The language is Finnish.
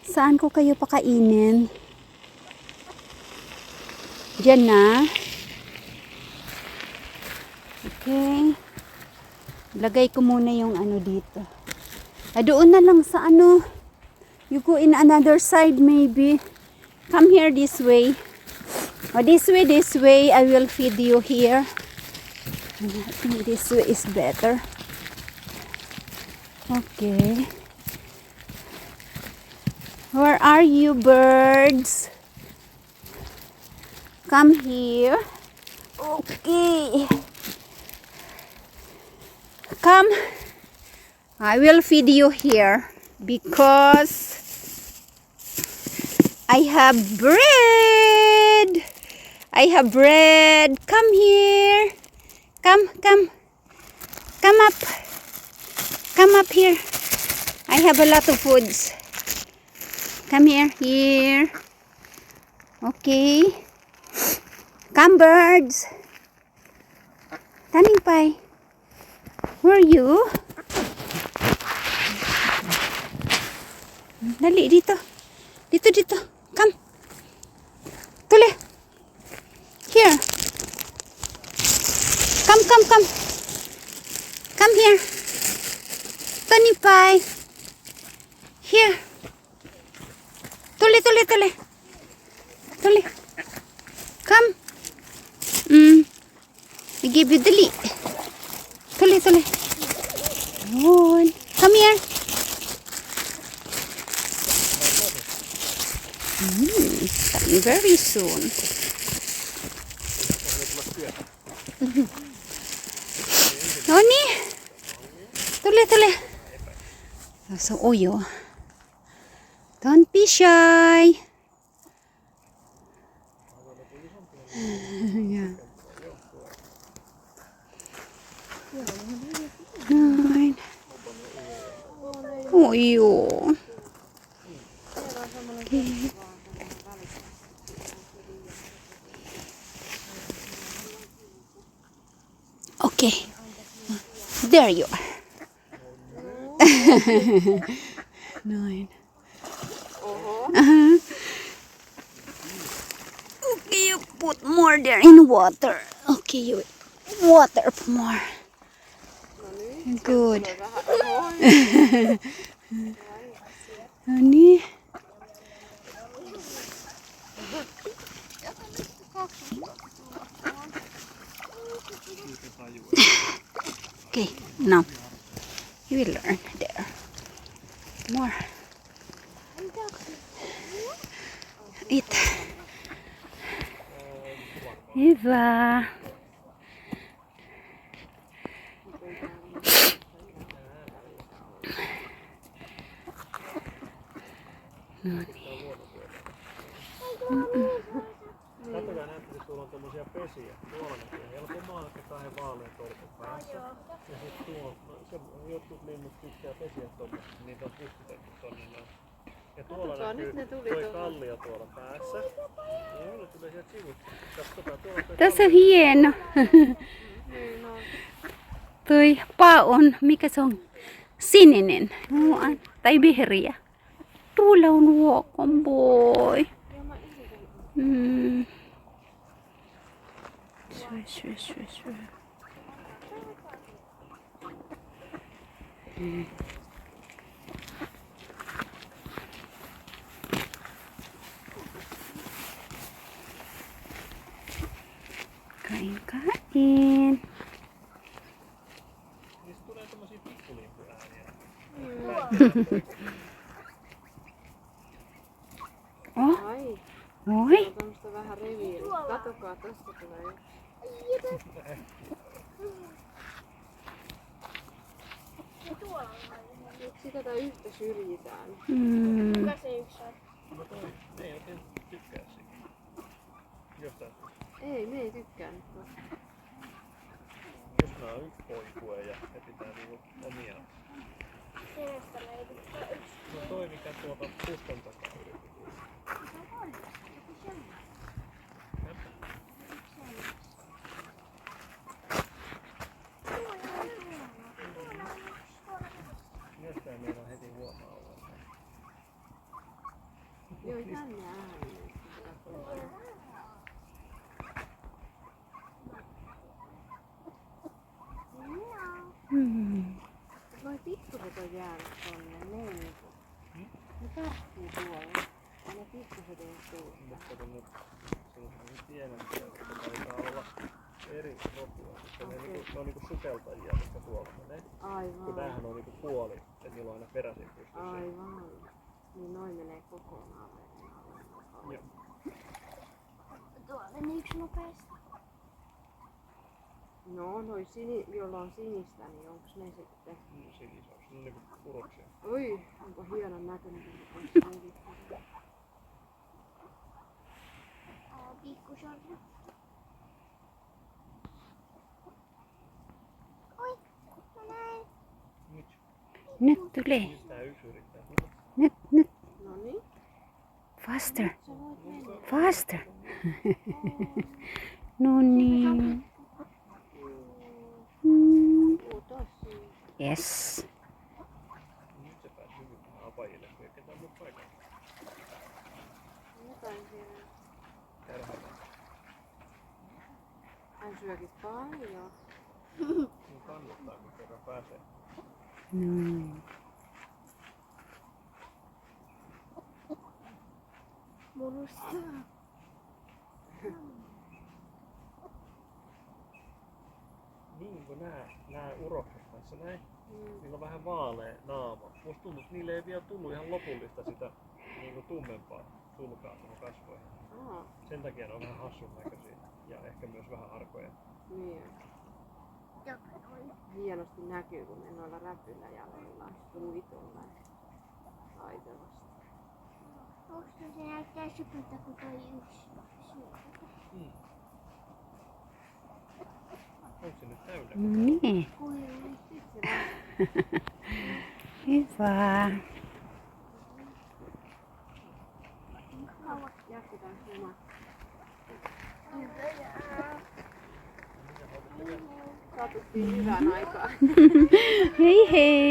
Saan ko kayo pakainin? Diyan na. Okay. Lagay ko muna yung ano dito. Doon na lang sa ano. You go in another side maybe. Come here this way. This way. I will feed you here. I think this way is better. Okay. Where are you, birds? Come here. Okay. Come. I will feed you here because I have bread. Come here. Come up. Come up here. I have a lot of foods. Come here. Okay. Come, birds. Taning pai. Where are you? Dali, dito. Dito. Come. Tule. Here. Come. Come here. Taning pai. Here. Tule. Come. I give you dali. Tule. Good. Come here. Coming very soon. Noni. Tule. So, Oyo. Don't be shy. Yeah. Nine. Oyo. Okay. Okay. There you are. 9. Okay, you put more there in water. Okay, you water more. Good. Honey. Okay, now you will learn there. More. Eat. Eva. Katsotaan näyttäisi, tuolla on tommosia pesiä. Tuolla näkyy helpomaan, että kahden vaalean torpun päässä. Ja sit jotkut linnut tykkää pesiä tuommoista, niitä on pustutettu tonne noin. Ja tuolla näkyy toi kallio tuolla päässä. Ja ne tulee sieltä sivusta. Katsotaan, tuolla toi Tässä on hieno. Toi paa on, mikä se on? Sininen. Tai vihreä. Tuolla on welcome boy. Sure. Kain. niistä tulee tommosia pikkulimpuääniä. Oi. On tommoista vähän reviiriä. Katokaa, tosta tulee. Miksi tätä yhtä syrjitään? Kuka se yksi on? No toi, me ei oikein tykkää siitä. Jostain. Ei, me ei tykkää nyt tosta. Jos nää on yksi poikue ja ne pitää niinku omia. Kenestä me ei tykkää yksi? No toi mikä tuolta puston takaa yritetään. Jostain meillä on heti huomaa ollaan. Joo, jännä ääni. Hmm. Noi pikkuset on jäänyt tonne, ne on niinku... Ne tarttuu tuolla. Ja ne pikkuset ei tuu. Mutta kun ne on pienempiä, niin taitaa olla eri rotua. Ne on niinku sukeltajia, mitkä tuolla menee. Kun Aivan. näähän on niinku puoli, että niillä on aina peräisin pystyssä. Aivan. Niin noin menee kokonaan. Joo. Tuolla meni yksi nopeasti. No, jolla on sinistä, niin onks ne sitten? Sinisoksi. Ne on niinku uroksia. Oi, onko hienon näköinen. Pikkusormi. Oi, mä näin. Nyt. Nyt tulee. Nyt tää yksi yrittää tulla. Nyt. No niin. Faster. Sä voit mennä. Faster. No niin. Mm. Tosi. Yes. Nyt se pääsi hyvin vähän apajille, kun ei ketään muu paikalla. Jotain siellä. Kärhällä. Hän syökin paljon. Niin kannattaa, kun kerran pääsee. No. Murusta. Niin kuin nää urokset tässä näin. Niillä on vähän vaalea naama. Musta tuntuu, että niille ei vielä tullut ihan lopullista sitä niinku tummempaa sulkaa tuohon kasvoihin. Aa, Sen takia ne on vähän hassun näköisiä ja ehkä myös vähän arkoja. niin. Hienosti näkyy, kun ne noilla räpyillä jaloilla tuli tuollain taitavasti. Onks se näyttää sypyltä kuin toi yksi syöpä? Onko se nyt täynnä? No niin. Kuilu. Hyvä. Jatketaan sama. Satuttiin hyvään aikaan. Hei hei.